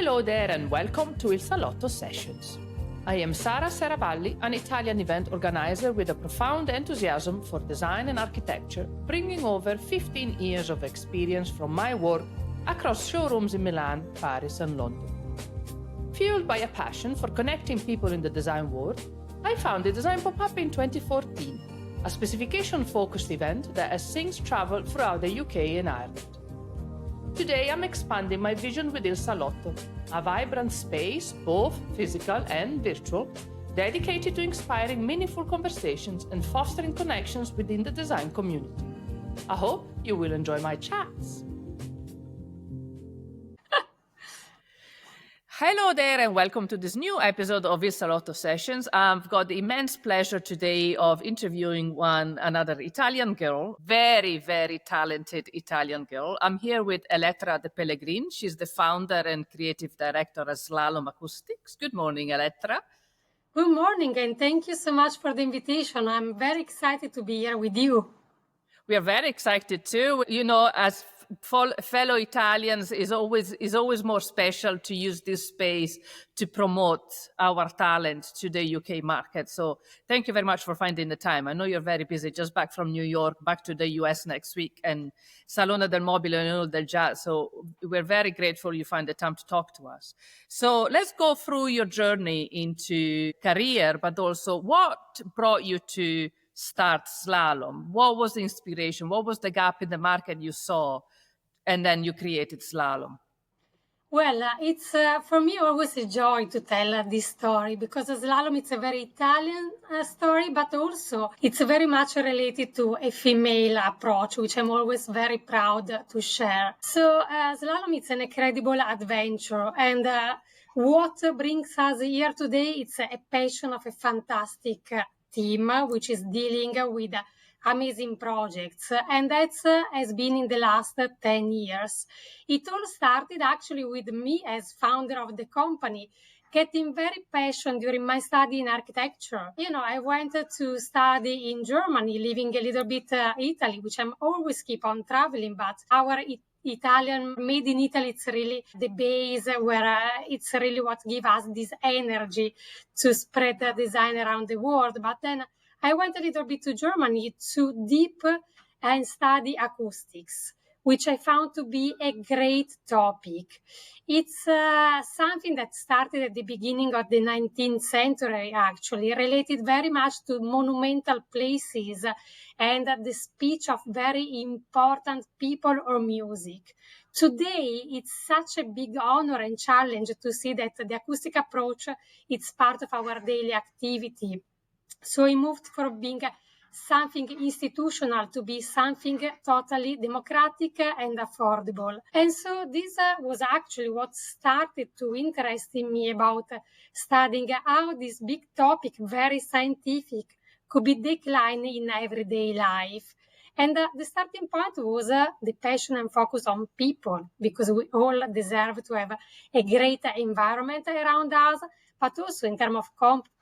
Hello there and welcome to Il Salotto Sessions. I am Sara Seravalli, an Italian event organizer with a profound enthusiasm for design and architecture, bringing over 15 years of experience from my work across showrooms in Milan, Paris and London. Fueled by a passion for connecting people in the design world, I founded Design Pop-Up in 2014, a specification-focused event that has since traveled throughout the UK and Ireland. Today I'm expanding my vision with Il Salotto, a vibrant space, both physical and virtual, dedicated to inspiring meaningful conversations and fostering connections within the design community. I hope you will enjoy my chats. Hello there and welcome to this new episode of Il Salotto Sessions. I've got the immense pleasure today of interviewing another Italian girl, very, very talented Italian girl. I'm here with Elettra De Pellegrin. She's the founder and creative director at Slalom Acoustics. Good morning, Elettra. Good morning and thank you so much for the invitation. I'm very excited to be here with you. We are very excited too. You know, as fellow Italians, is always more special to use this space to promote our talent to the UK market. So thank you very much for finding the time. I know you're very busy, just back from New York, back to the US next week, and Salone del Mobile and all del Jazz. So we're very grateful you find the time to talk to us. So let's go through your journey into career, but also what brought you to start Slalom? What was the inspiration? What was the gap in the market you saw? And then you created Slalom. Well, it's for me always a joy to tell this story because Slalom it's a very Italian story, but also it's very much related to a female approach, which I'm always very proud to share. So Slalom it's an incredible adventure, and what brings us here today, it's a passion of a fantastic team which is dealing with amazing projects, and that has been in the last 10 years. It all started actually with me as founder of the company, getting very passionate during my study in architecture. You know, I went to study in Germany, living a little bit Italy, which I'm always keep on traveling, but our Italian made in Italy, it's really the base where it's really what gives us this energy to spread the design around the world. But then I went a little bit to Germany to deep and study acoustics, which I found to be a great topic. It's something that started at the beginning of the 19th century, actually, related very much to monumental places and the speech of very important people or music. Today, it's such a big honor and challenge to see that the acoustic approach, it's part of our daily activity. So it moved from being something institutional to be something totally democratic and affordable. And so this was actually what started to interest in me about studying how this big topic, very scientific, could be declined in everyday life. And the starting point was the passion and focus on people, because we all deserve to have a great environment around us, but also in terms of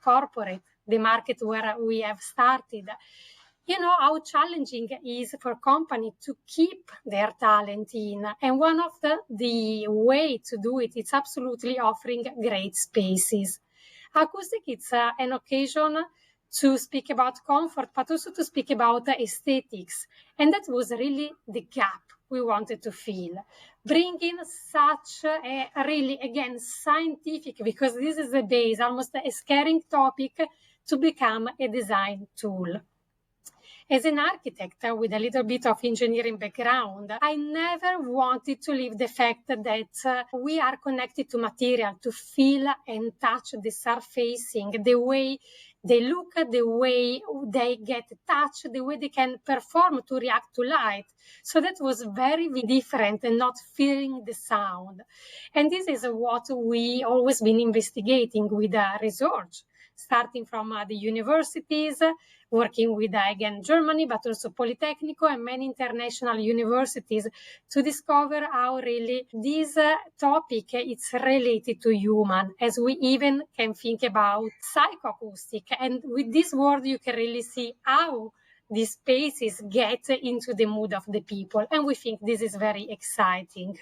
corporate, the market where we have started. You know how challenging it is for companies to keep their talent in. And one of the way to do it is absolutely offering great spaces. Acoustic, it's an occasion to speak about comfort, but also to speak about aesthetics. And that was really the gap we wanted to fill. Bringing such a really, again, scientific, because this is the base, almost a scaring topic, to become a design tool. As an architect with a little bit of engineering background, I never wanted to leave the fact that we are connected to material, to feel and touch the surfacing, the way they look, the way they get touched, the way they can perform to react to light. So that was very different and not feeling the sound. And this is what we always been investigating with research, starting from the universities, working with, again, Germany, but also Politecnico and many international universities to discover how really this topic is related to human, as we even can think about psychoacoustic. And with this word, you can really see how these spaces get into the mood of the people. And we think this is very exciting.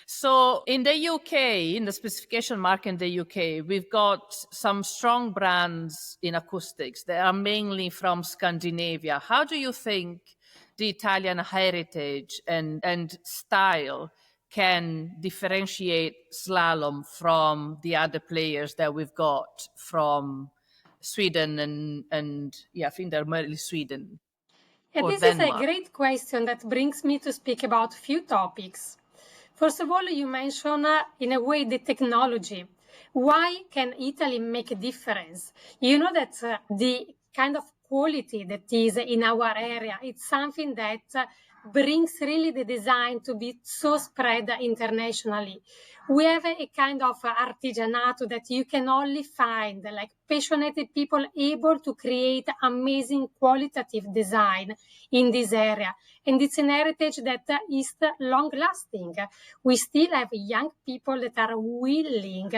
So in the UK, in the specification market in the UK, we've got some strong brands in acoustics that are mainly from Scandinavia. How do you think the Italian heritage and style can differentiate slalom from the other players that we've got from Sweden and I think they're mainly Sweden And or this is a Denmark? great question that brings me to speak about a few topics. First of all, you mentioned in a way the technology. Why can Italy make a difference? You know that the kind of quality that is in our area, it's something that brings really the design to be so spread internationally. We have a kind of artisanato that you can only find, like passionate people able to create amazing qualitative design in this area. And it's an heritage that is long lasting. We still have young people that are willing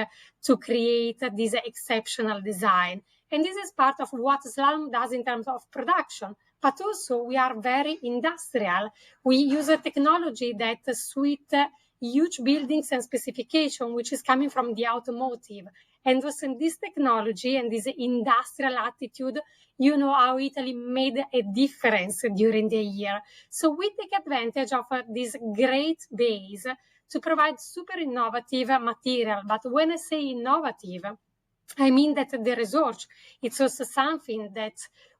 to create this exceptional design. And this is part of what slalom does in terms of production. But also we are very industrial. We use a technology that suits huge buildings and specification, which is coming from the automotive. And also in this technology and this industrial attitude, you know how Italy made a difference during the year. So we take advantage of this great base to provide super innovative material. But when I say innovative, I mean that the research, it's also something that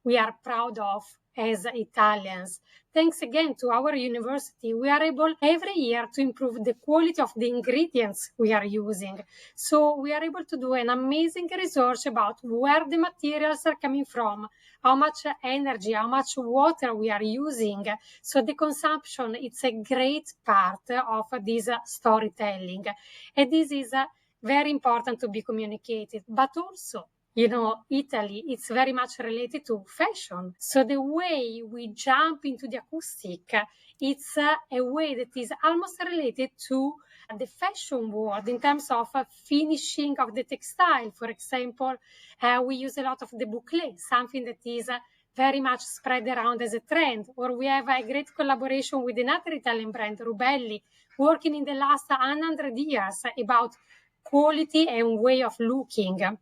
we are proud of as Italians. Thanks again to our university, we are able every year to improve the quality of the ingredients we are using. So we are able to do an amazing research about where the materials are coming from, how much energy, how much water we are using. So the consumption, it's a great part of this storytelling. And this is very important to be communicated, but also, you know, Italy, it's very much related to fashion. So the way we jump into the acoustic, it's a way that is almost related to the fashion world in terms of finishing of the textile. For example, we use a lot of the boucle, something that is very much spread around as a trend. Or we have a great collaboration with another Italian brand, Rubelli, working in the last 100 years about quality and way of looking.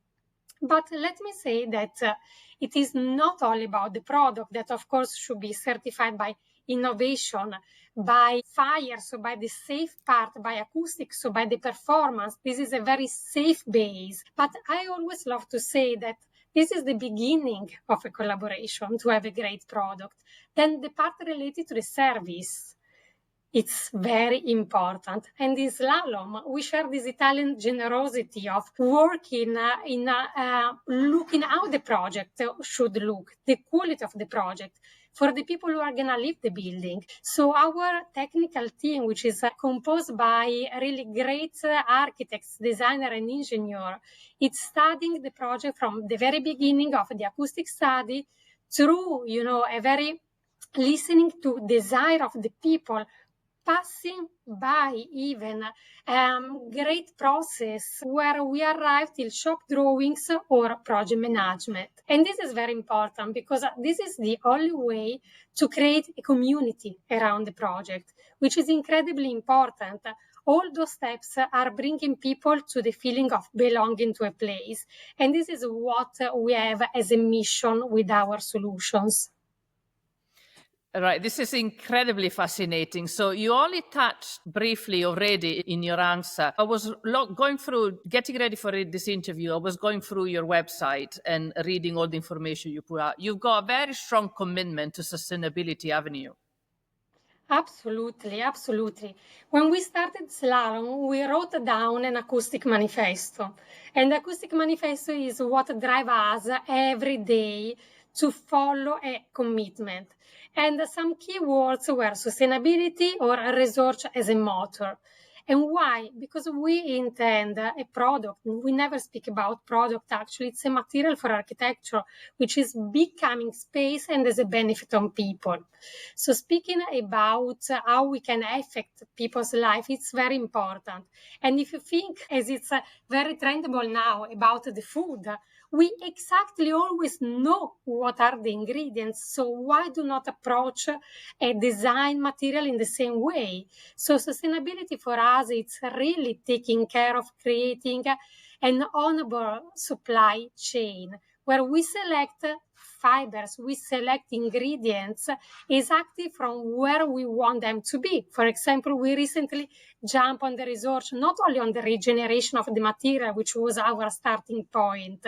But let me say that it is not only about the product that, of course, should be certified by innovation, by fire, so by the safe part, by acoustics, so by the performance. This is a very safe base. But I always love to say that this is the beginning of a collaboration to have a great product. Then the part related to the service, it's very important. And in slalom, we share this Italian generosity of working in looking how the project should look, the quality of the project for the people who are going to leave the building. So our technical team, which is composed by really great architects, designer and engineer, it's studying the project from the very beginning of the acoustic study through, you know, a very listening to desire of the people, passing by even great process where we arrive till shop drawings or project management. And this is very important because this is the only way to create a community around the project, which is incredibly important. All those steps are bringing people to the feeling of belonging to a place. And this is what we have as a mission with our solutions. Right, this is incredibly fascinating. So you only touched briefly already in your answer. I was going through, getting ready for this interview, I was going through your website and reading all the information you put out. You've got a very strong commitment to sustainability, haven't you? Absolutely, absolutely. When we started Slalom, we wrote down an acoustic manifesto. And the acoustic manifesto is what drives us every day to follow a commitment. And some key words were sustainability or research as a motor. And why? Because we intend a product. We never speak about product, actually. It's a material for architecture, which is becoming space and as a benefit on people. So speaking about how we can affect people's life, it's very important. And if you think, as it's very trendable now, about the food, we exactly always know what are the ingredients. So why do not approach a design material in the same way? So sustainability for us, it's really taking care of creating an honorable supply chain where we select fibers, we select ingredients exactly from where we want them to be. For example, we recently jumped on the research, not only on the regeneration of the material, which was our starting point.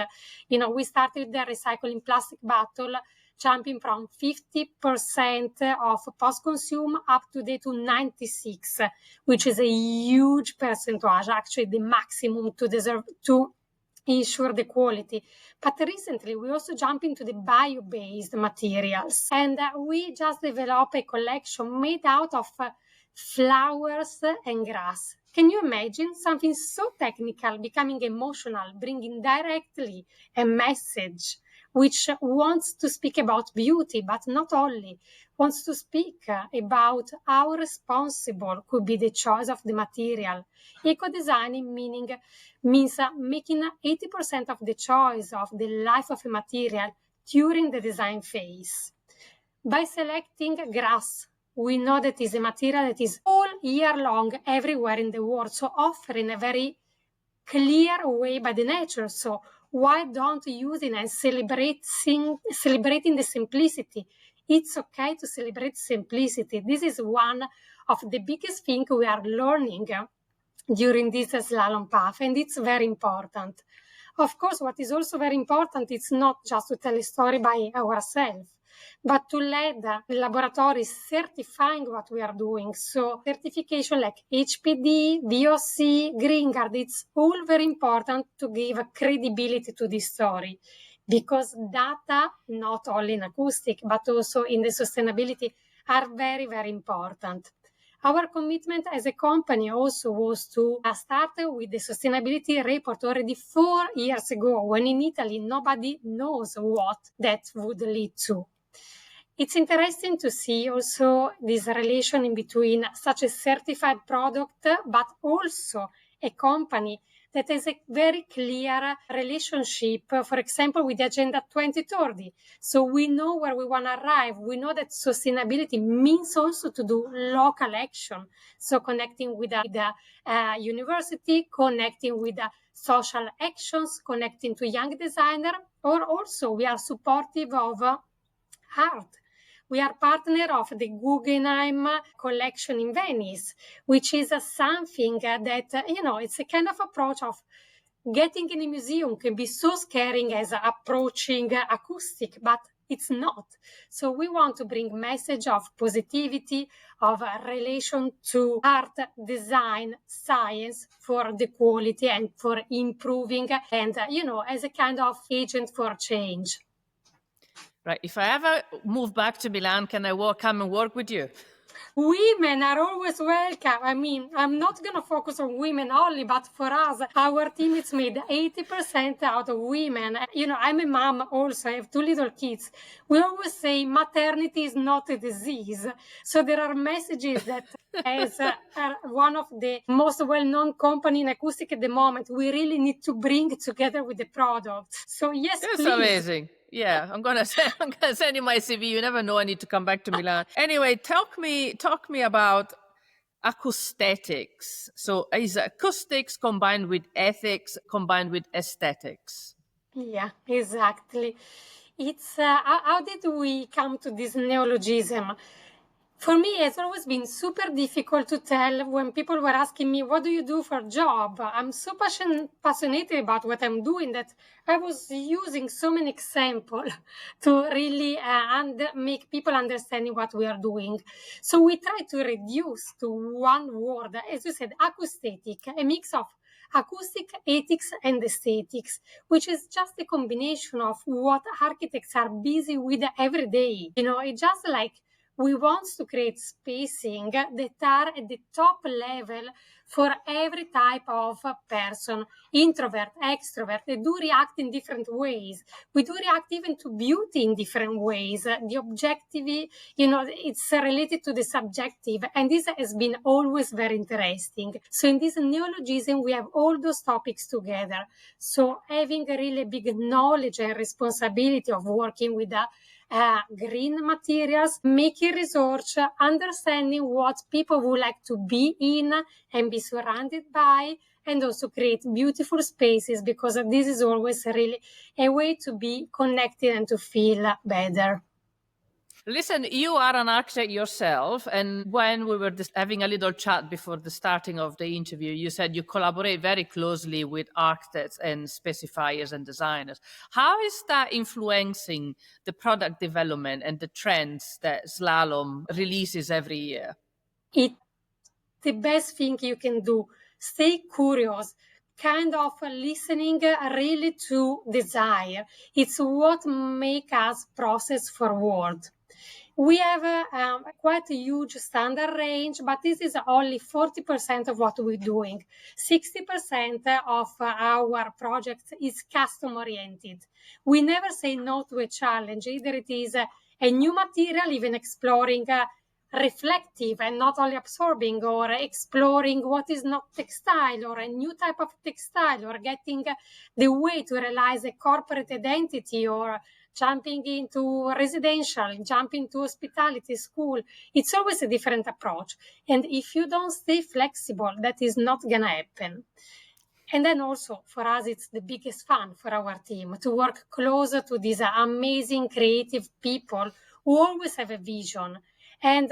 We started the recycling plastic bottle, jumping from 50% of post-consume up today to 96, which is a huge percentage, actually the maximum to ensure the quality. But recently, we also jumped into the bio-based materials, and we just developed a collection made out of flowers and grass. Can you imagine something so technical becoming emotional, bringing directly a message which wants to speak about beauty, but not only, wants to speak about how responsible could be the choice of the material. Eco-designing means making 80% of the choice of the life of a material during the design phase. By selecting grass, we know that is a material that is all year long everywhere in the world, so offering a very clear way by the nature. So why don't use it and celebrating the simplicity? It's okay to celebrate simplicity. This is one of the biggest things we are learning during this slalom path, and it's very important. Of course, what is also very important is not just to tell a story by ourselves, but to let the laboratories certifying what we are doing. So certification like HPD, VOC, Green Guard, it's all very important to give credibility to this story, because data, not only in acoustic, but also in the sustainability, are very, very important. Our commitment as a company also was to start with the sustainability report already 4 years ago, when in Italy nobody knows what that would lead to. It's interesting to see also this relation in between such a certified product, but also a company that has a very clear relationship, for example, with the Agenda 2030. So we know where we want to arrive. We know that sustainability means also to do local action. So connecting with the university, connecting with the social actions, connecting to young designer, or also we are supportive of art. We are partner of the Guggenheim collection in Venice, which is something that, it's a kind of approach of getting in a museum can be so scaring as approaching acoustic, but it's not. So we want to bring message of positivity, of relation to art, design, science for the quality and for improving and, as a kind of agent for change. Right. If I ever move back to Milan, can I come and work with you? Women are always welcome. I mean, I'm not going to focus on women only, but for us, our team is made 80% out of women. I'm a mom also. I have 2 little kids. We always say maternity is not a disease. So there are messages that as one of the most well-known company in acoustic at the moment, we really need to bring together with the product. So yes, That's please. amazing. Yeah, I'm gonna send you my CV. You never know. I need to come back to Milan. Anyway, talk me about acoustics. So is acoustics combined with ethics, combined with aesthetics? Yeah, exactly. It's how did we come to this neologism? For me, it's always been super difficult to tell when people were asking me, what do you do for a job? I'm so passionate about what I'm doing that I was using so many examples to really make people understand what we are doing. So we try to reduce to one word, as you said, acoustic, a mix of acoustic, ethics, and aesthetics, which is just a combination of what architects are busy with every day. It's just like we want to create spacing that are at the top level for every type of person, introvert, extrovert. They do react in different ways. We do react even to beauty in different ways. The objective, it's related to the subjective, and this has been always very interesting. So in this neologism, we have all those topics together. So having a really big knowledge and responsibility of working with green materials, making research, understanding what people would like to be in and be surrounded by, and also create beautiful spaces, because this is always really a way to be connected and to feel better. Listen, you are an architect yourself, and when we were just having a little chat before the starting of the interview, you said you collaborate very closely with architects and specifiers and designers. How is that influencing the product development and the trends that Slalom releases every year? It's the best thing you can do. Stay curious, kind of listening really to desire. It's what makes us process forward. We have quite a huge standard range, but this is only 40% of what we're doing. 60% of our projects is custom oriented. We never say no to a challenge. Either it is a new material, even exploring reflective and not only absorbing, or exploring what is not textile, or a new type of textile, or getting the way to realize a corporate identity, or jumping into residential, jumping to hospitality, school. It's always a different approach. And if you don't stay flexible, that is not going to happen. And then also for us, it's the biggest fun for our team to work closer to these amazing creative people who always have a vision. And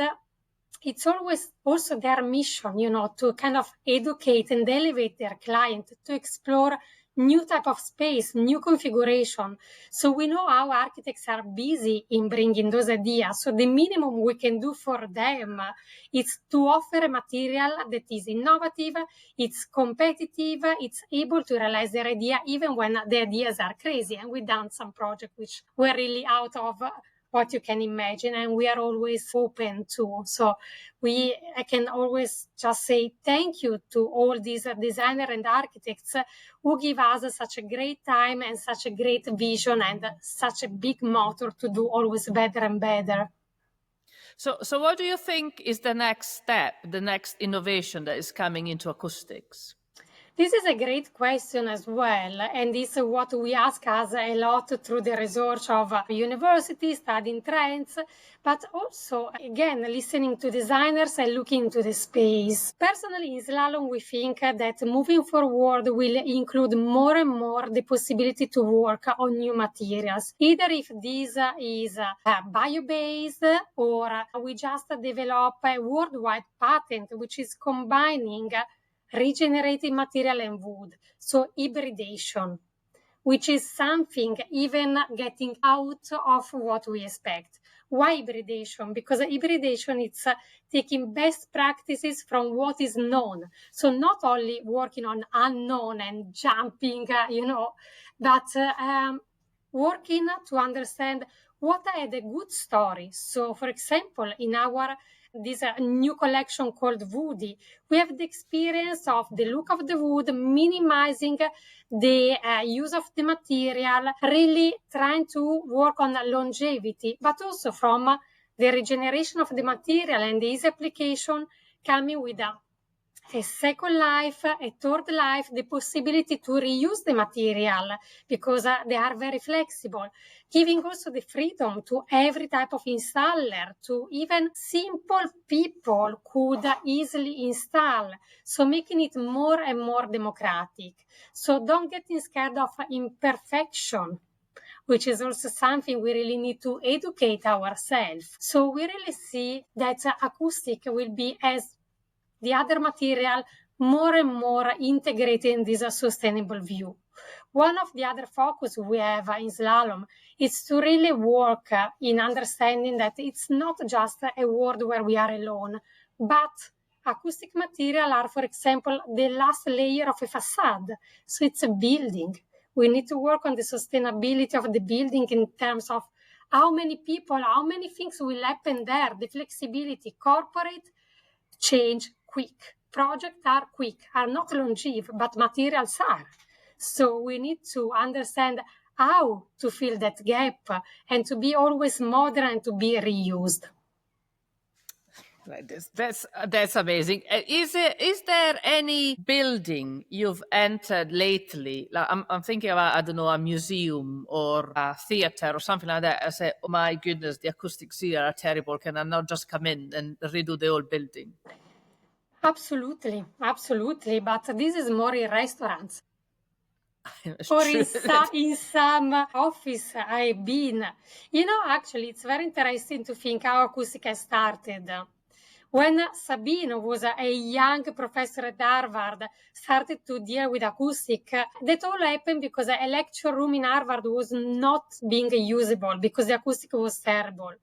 it's always also their mission, to kind of educate and elevate their client to explore new type of space, new configuration. So we know how architects are busy in bringing those ideas. So the minimum we can do for them is to offer a material that is innovative, it's competitive, it's able to realize their idea even when the ideas are crazy. And we've done some projects which were really out of what you can imagine, and we are always open to. So I can always just say thank you to all these designers and architects who give us such a great time and such a great vision and such a big motor to do always better and better. So what do you think is the next step, the next innovation that is coming into acoustics? This is a great question as well, and this is what we ask us a lot through the research of universities, studying trends, but also, again, listening to designers and looking into the space. Personally, in Slalom, we think that moving forward will include more and more the possibility to work on new materials, either if this is bio-based, or we just develop a worldwide patent which is combining regenerated material and wood, so hybridation, which is something even getting out of what we expect. Why hybridation? Because hybridation is taking best practices from what is known. So not only working on unknown and jumping, but working to understand what had a good story. So, for example, in this new collection called Woody, we have the experience of the look of the wood, minimizing the use of the material, really trying to work on longevity, but also from the regeneration of the material and the easy application, coming with a second life, a third life, the possibility to reuse the material because they are very flexible, giving also the freedom to every type of installer, to even simple people could easily install, so making it more and more democratic. So don't get scared of imperfection, which is also something we really need to educate ourselves. So we really see that acoustic will be, as the other material, more and more integrated in this sustainable view. One of the other focus we have in Slalom is to really work in understanding that it's not just a world where we are alone, but acoustic material are, for example, the last layer of a facade. So it's a building. We need to work on the sustainability of the building in terms of how many people, how many things will happen there, the flexibility, corporate change quick. Projects are quick, are not longeve, but materials are. So we need to understand how to fill that gap and to be always modern and to be reused. Right, that's amazing. Is there any building you've entered lately? Like I'm thinking about, I don't know, a museum or a theater or something like that. I say, oh my goodness, the acoustics here are terrible. Can I not just come in and redo the whole building? Absolutely, absolutely. But this is more in restaurants. It's Or true. in some office I've been. Actually, it's very interesting to think how acoustic has started. When Sabine was a young professor at Harvard, started to deal with acoustic, that all happened because a lecture room in Harvard was not being usable because the acoustic was terrible.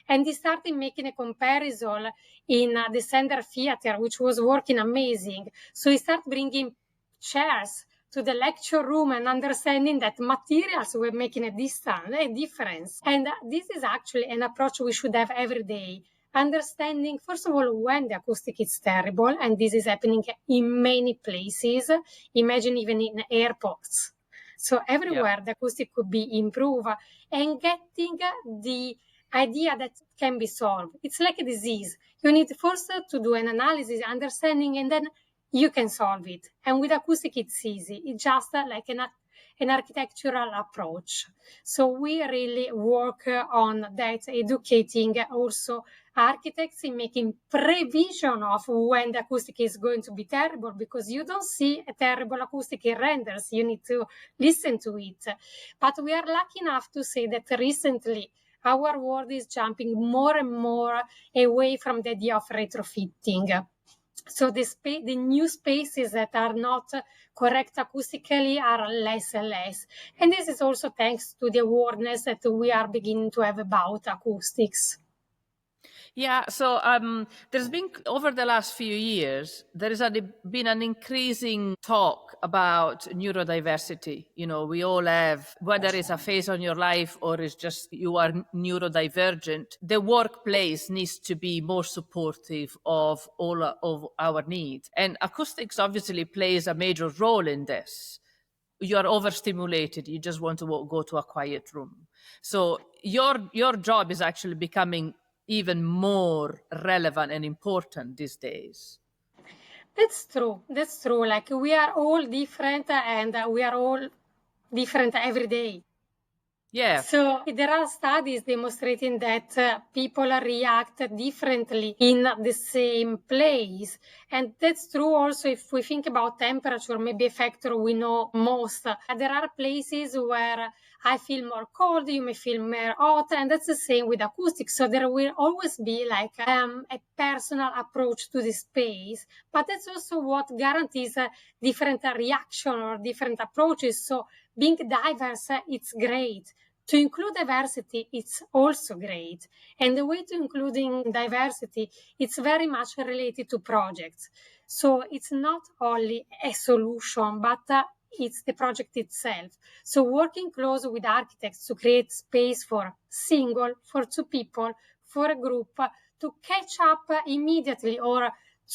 And he started making a comparison in the Sender Theater, which was working amazing. So he started bringing chairs to the lecture room and understanding that materials were making a difference. And this is actually an approach we should have every day. Understanding, first of all, when the acoustic is terrible, and this is happening in many places. Imagine even in airports. So everywhere the acoustic could be improved, and getting the idea that can be solved. It's like a disease. You need first to do an analysis, understanding, and then you can solve it. And with acoustic, it's easy. It's just like an architectural approach. So we really work on that, educating also architects in making prevision of when the acoustic is going to be terrible, because you don't see a terrible acoustic in renders. You need to listen to it. But we are lucky enough to say that recently our world is jumping more and more away from the idea of retrofitting. So the new spaces that are not correct acoustically are less and less. And this is also thanks to the awareness that we are beginning to have about acoustics. Yeah, so there's been, over the last few years, been an increasing talk about neurodiversity. We all have, whether it's a phase on your life or it's just you are neurodivergent, the workplace needs to be more supportive of all of our needs. And acoustics obviously plays a major role in this. You're overstimulated, you just want to go to a quiet room. So your job is actually becoming even more relevant and important these days. That's true. Like we are all different and we are all different every day. Yeah. So there are studies demonstrating that people react differently in the same place. And that's true also if we think about temperature, maybe a factor we know most. There are places where I feel more cold, you may feel more hot, and that's the same with acoustics. So there will always be like a personal approach to the space, but that's also what guarantees a different reaction or different approaches. So being diverse, it's great. To include diversity, it's also great. And the way to including diversity, it's very much related to projects. So it's not only a solution, but it's the project itself. So working close with architects to create space for single, for two people, for a group, to catch up immediately or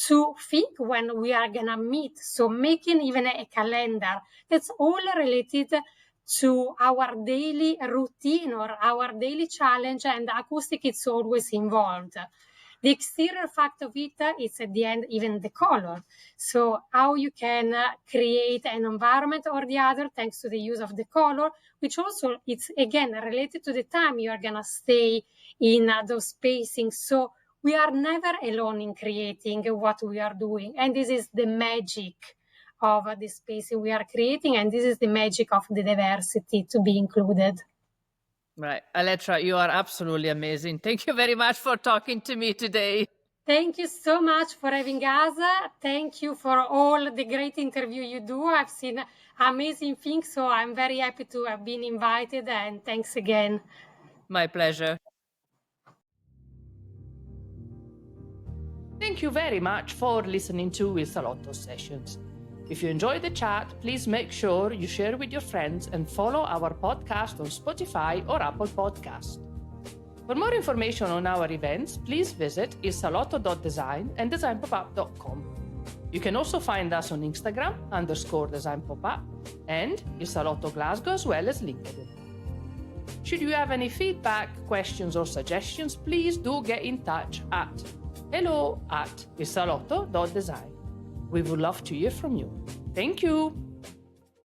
to think when we are going to meet. So making even a calendar, that's all related to our daily routine or our daily challenge, and acoustic is always involved. The exterior fact of it is at the end even the color. So how you can create an environment or the other thanks to the use of the color, which also it's again related to the time you are going to stay in those spacings. So we are never alone in creating what we are doing. And this is the magic of the space we are creating, and this is the magic of the diversity to be included. Right. Elettra, you are absolutely amazing. Thank you very much for talking to me today. Thank you so much for having us. Thank you for all the great interview you do. I've seen amazing things, so I'm very happy to have been invited, and thanks again. My pleasure. Thank you very much for listening to Il Salotto Sessions. If you enjoyed the chat, please make sure you share with your friends and follow our podcast on Spotify or Apple Podcast. For more information on our events, please visit ilsalotto.design and designpopup.com. You can also find us on Instagram _designpopup and Il Salotto Glasgow as well as LinkedIn. Should you have any feedback, questions or suggestions, please do get in touch at hello@ilsalotto.design. We would love to hear from you. Thank you.